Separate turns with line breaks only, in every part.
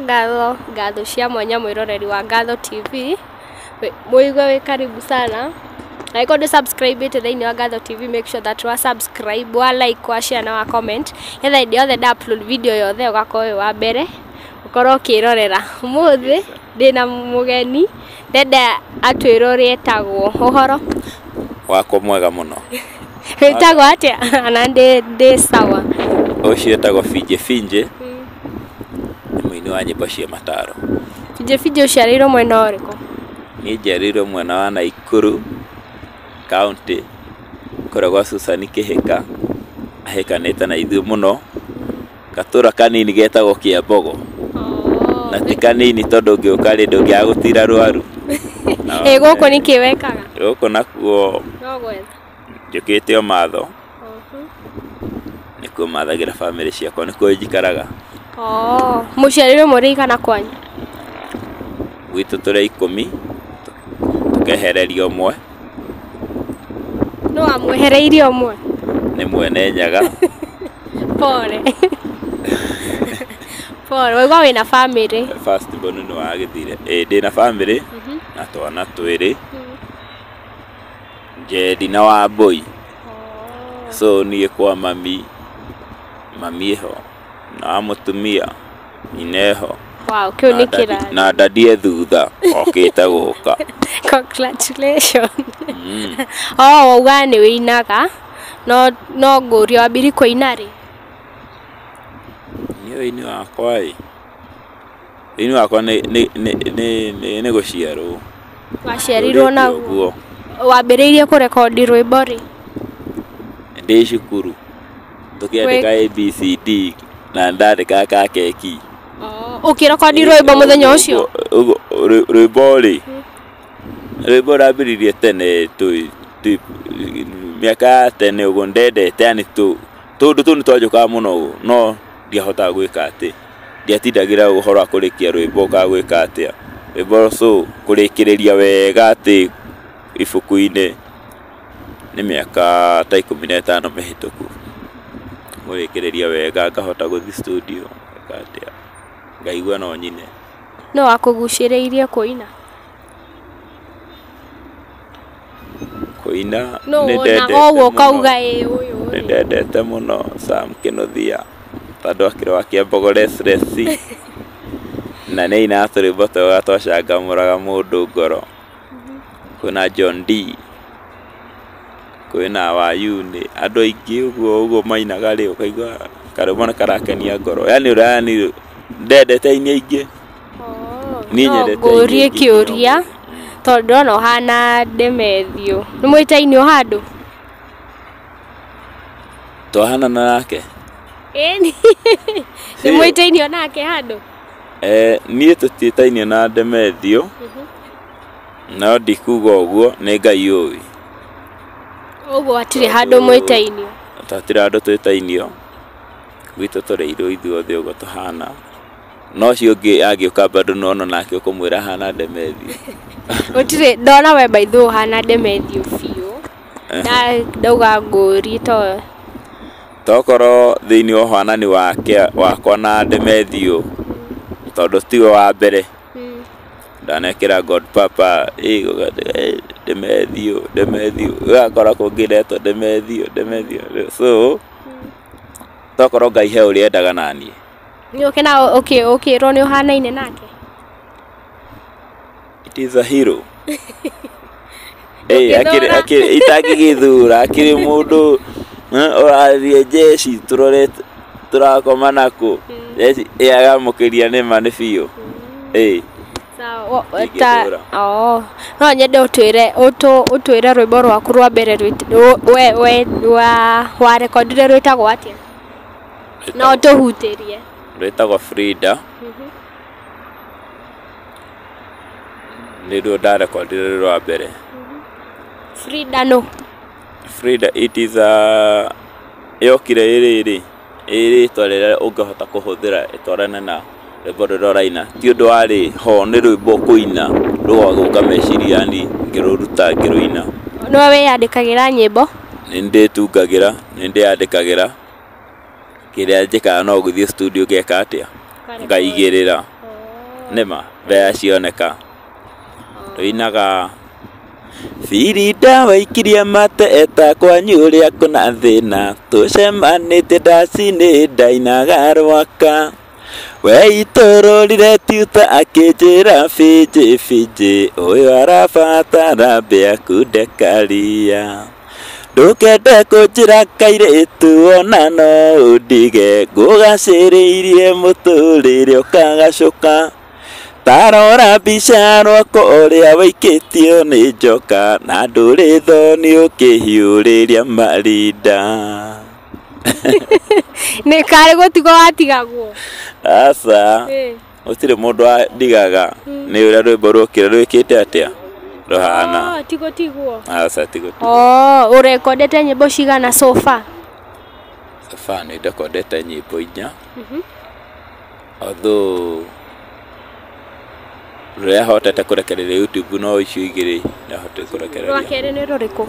Ngatho cia mwanya mwiroreri wa Ngatho TV. Muigwe we karibu sana. Na iko do subscribe to the Ngatho TV, make sure that you subscribe, wa like, wa share na wa comment. Yetha indi yothe da upload video yothe ugakorwo wa mbere. Ukorwo kirorera. Umuthi ndina mugeni ndenda atwirore etagwo uhoro
wako mwega muno.
Etagwo atia ana ndi sawa.
Ucio etagwo fije. Muini wa nyimbo cia mataro.
Fije uciarirwo mwena uriko?
Ni njiarirwo mwena wa Naikuru county kura gwa Susani Kihika. Ahikanite na ithuĩ muno. Gatura kanini getagwo Kiambogo. Na ti kanini tondu ngiukari ndungiagutira rwaru.
Guku ni kiwekaga?
Guku nakuo
no gwetha
njukite o matho. Nikuo mathagira family ciakwa, nikuo njikaraga.
Muciarirwo murigana kwanyu?
Gwitu turi 10 tukehereria umwe.
No amwehereirie umwe?
Ni mwene nyaga.
Pole. Pole, wewe wina family?
First born no agithire. Ndina family na twana twiri. Jedi na wa boy. So ni kwa mami ho na mutumia ineho.
Wow, kiu ni kira.
Na dadie thutha okite guka.
Congratulations. Ugani winaga no nguri wa biri kuinari.
Ini wakwa ini wakwa ni guciarwo.
Waciarirwo naguo? Wambiriirie kurekodi rwimbo ri?
Ndi cukuru tukiandika ABCD na ndandika ka keki.
Ukirekodi rwimbo muthenya ucio?
Rwimbo rambiririe tene miaka tene uguo ndendete, yani tundu ni twajukaga muno no ndiahota gwika ati ndiatindagira uhoro wa kurikia rwimbo ka gwika atia rwimbo so kurikiriria wega ati ibuku-ini ni miaka ta 15 mihituku kurikiriria wega ngahota guthi studio atia ngaigua no nyine.
No akuguciriirie kuina?
Kuina
ni ndendete uguo kauga uyu
ni ndendete muno Sam Kinuthia tondu akirwa Kiambogo resresi na ni ina turibo twachangamuraga mundu ngoro. Kuna John D, kuna Wayuni, andu aingi uguo mainaga ri ukaigua karumana karakenia ngoro, yani urani ndendete ini aingi. Ni nyendete
ngurie kiuria tondu no hana Mathew ni mwitaini o handu
twahana nake?
Ni mwitaini o nake handu?
Ni tutitaini na Mathew no ndikuga uguo ni Ngai uwi.
Uguo atire handu mwitainio?
Tatire handu twitainio gwitu tureirwo ithuothe uguo tuhana, no cio ngi agiuka bado nono nake ukumwira hana Mathew.
Utire ndona we by the hana Mathew fiu ndauga nguri to
tokoro thiini o hanani wakwa na Mathew tondu tiwe wa mbere ndanekira God Papa Mathew gakora kungiretwo Mathew so tokoro Ngai he uri endaga nanie
ni ukena ro ni uhanaine nake.
It is a hero. Akiri itagigithura akiri mundu orarie jeshi turakoma nako jeshi agamukiria ni mani biu. No
nyende utwire rwimbo rwaku rwa mbere wa rekondire rwitagwo atia? No tuhutirie.
Rwitagwo Frida. Ndio ndarekondire rwa mbere.
Frida no?
Frida it is a yokire iri twarira ungehota kuhuthira itwarana na rwimbo ruraina ti undu wari ho ni rwimbo kuina rwaguka meciria yani ngiruruta ngiruina.
No weyandikagira nyimbo?
Ninditungagira nindiandikagira kiria njikaga no guthie studio ngeka atia ngaigirira Nema bea cioneka tuinaga Firida waikiria mate eta kwanyu uria kuna thina tucemanite ndacini ndainaga rwaka we itororire tiuta akinjira fije uyu arabatara mbia kundekaria ndukende kunjira kairitu ona no undige ngugaciriirie muturire ukagacuka tarora mbica rwako uria waikitio ni njoka na nduri thoni ukihiuriria marinda
Nĩ karĩ gũtigo watigagwo
asa gũtirĩ mũndũ andigaga nĩ ũrĩa rwĩmbo rũkĩra rwĩkĩte atĩa ruhana
tigotigwo
asa tigotigwo
ũrekondete nyĩmbo cigana so far
nĩ ndekondete nyĩmbo 4 although rũrĩa hotete kũrekereria YouTube no icio 2 ndahotete kũrekereria
rwa kerĩ nĩ rũrĩkũ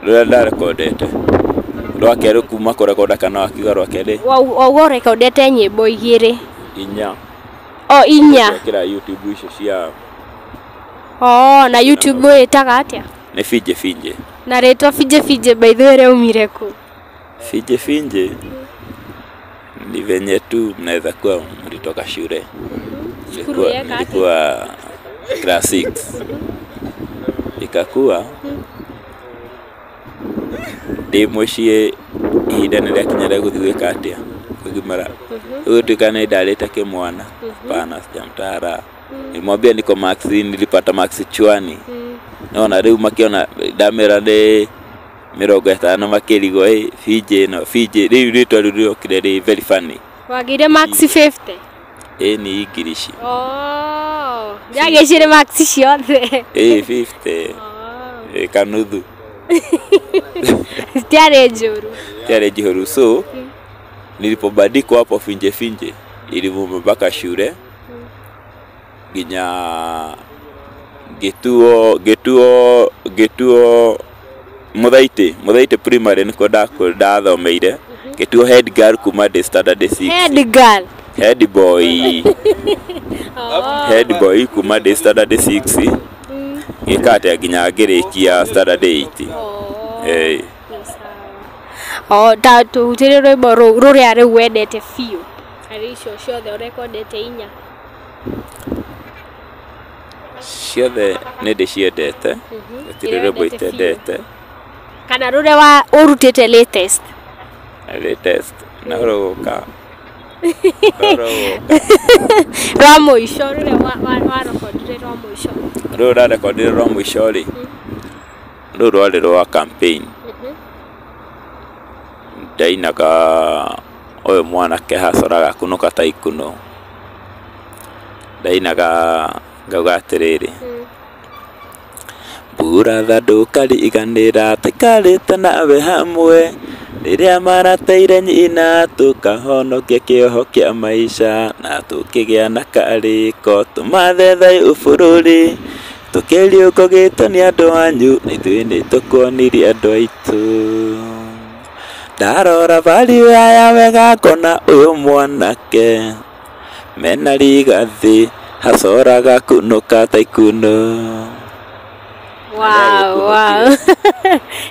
rũrĩa ndarekondete rwa kerĩ kuma kũrekonda kana wakiuga rwa kerĩ
wauga ũrekondete nyĩmbo 2
4
4
kĩra YouTube icio cia
na YouTube ĩtaga atĩa
nĩ fije
na rĩtwa fije by the way umire ku
fije ni venye tu mnaweza kuwa mlitoka shule ilikuwa class 6 ikakuwa ndimwĩcie ihinda nĩ rĩakinya rĩa gũthiĩ gwĩka atĩa kũgimara ũgĩtuĩka nĩ ndarĩte kĩmwana pana sijamtara nimwambia niko max nilipata max chwani naona rĩu makiona ndamera nĩ 50 makĩrigwo fije rĩu rĩtwa rĩu rĩokire rĩ very funny
wagire max 50
ni English
yagĩcire max ciothe
50 kanuthu tiare njihuru so nilipobadikwa hapo finje ilivuma mpaka shule ginya getuo muthaite primary niko ndathomeire getuo head girl kuma the standard 6 head boy kuma the standard 6 gikate ginya ngirikia standard 8
tatu tiri rwĩmbo rũrĩa rĩu wendete biũ harĩ icio ciothe ũrekondete 4
ciothe nĩ ndĩciendete gũtirĩ rwĩmbo itendete
kana rũrĩa ũrutĩte latest
na rũgũka
rwa mũico rũrĩa warekondire rwa mũico
rũrĩa ndarekondire rwa mũico rĩ rũu rwarĩ rwa campaign ndainaga ũyũ mwanake hacoraga kunuka ta ikuno ndainaga ngauga atĩrĩrĩ mbura ndũkariganĩra tũikarĩte nawe hamwe rĩrĩa marateire nyina tũkahonokia kĩoho kĩa maica na tũkĩgĩa na karĩko tũmathe thayũ bũrũri tũkĩriũngũgĩtwo nĩ andũ anyu na ithuĩ nĩ tũkuonirie andũ aitũ ndarora value ya wega ngona ũyũ mwanake mena rigathi hacoraga kunuka ta ikuno
wow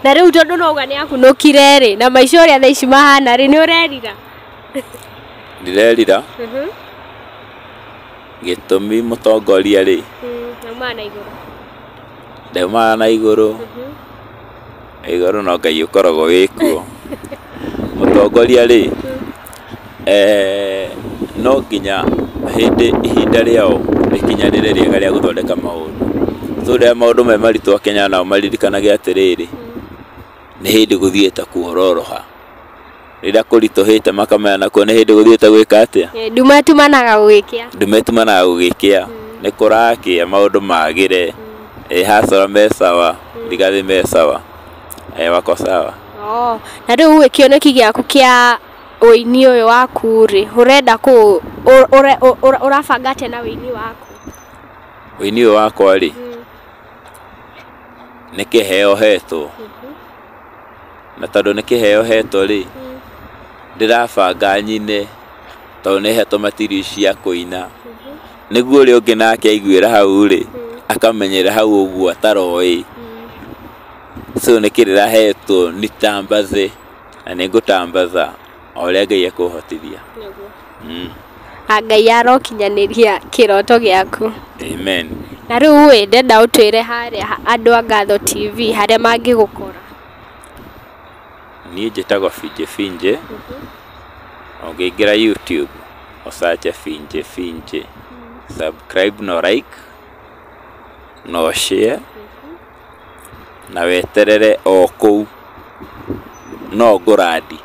na rĩu tondũ nouga nĩ akunũkire rĩ na maica ũrĩa thaa ici mahana rĩ nĩ ũrerira
ndirerira gĩtũmi mũtongoria rĩ ndaumaga na igũrũ no Ngai ũkoragwo wĩkuo mũtongoria rĩ no nginya ihinda rĩao rĩkinyanĩre rĩega rĩa gũthondeka maũndũ rĩrĩa maũndũ me maritũ Kenya nao maririkanaga atĩrĩrĩ nĩ hĩndĩ gũthiĩte kuororoha rĩrĩa kũritũhĩte makamenya kuo nĩ hĩndĩ gũthiĩte gwĩka atĩa
ndumetumanaga
gũgĩkĩa nĩ kũrakĩa maũndũ magĩre hacora me sawa ndigathi me sawa wako sawa
na rĩu kĩoneki gĩaku kĩa ũini ũyũ waku rĩ ũrenda ũrabanga atĩa na ũini waku
ũini ũyũ wakwa rĩ nĩ kĩheo hetwo na tondũ nĩ kĩheo hetwo rĩ ndĩrabanga nyine to nä hetwo matiri cia kuina niguo ri ungi nake aiguira hau ri akamenyera hau uguo ataroi so nä kä rä rahetwo nä tambaze na nä ngå tambaza o rä a Ngai ekũhotithia
Ngai arokinyanĩria kĩroto gĩaku.
Amen.
Na rĩu ĩ ndenda ũtwĩre harĩa andũ a Ngatho TV harĩa mangĩgũkora.
Niĩ njĩtagwo fije ũngĩingĩra YouTube ũsache fije subscribe no like no share na weterere o kũu no ngũrandi.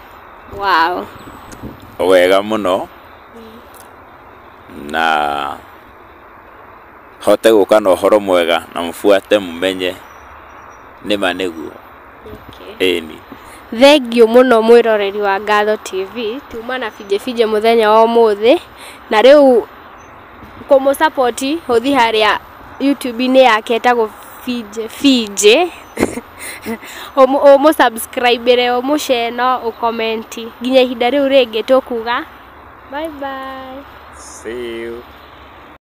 Wow.
Wega mũno na hote gũka na ũhoro mwega na mũbuate mũmenye nĩma nĩguo. Ĩni.
Thengiũ mũno mwĩroreri wa Ngatho TV tuma na fije mũthenya wa ũmũthĩ na rĩu kũmũ support ũthi harĩa YouTube-inĩ yake etagwo fije ũmũ subscribe ũmũ share no ũcomment nginya ihinda rĩu rĩngĩ tũkuga bye bye.
See you.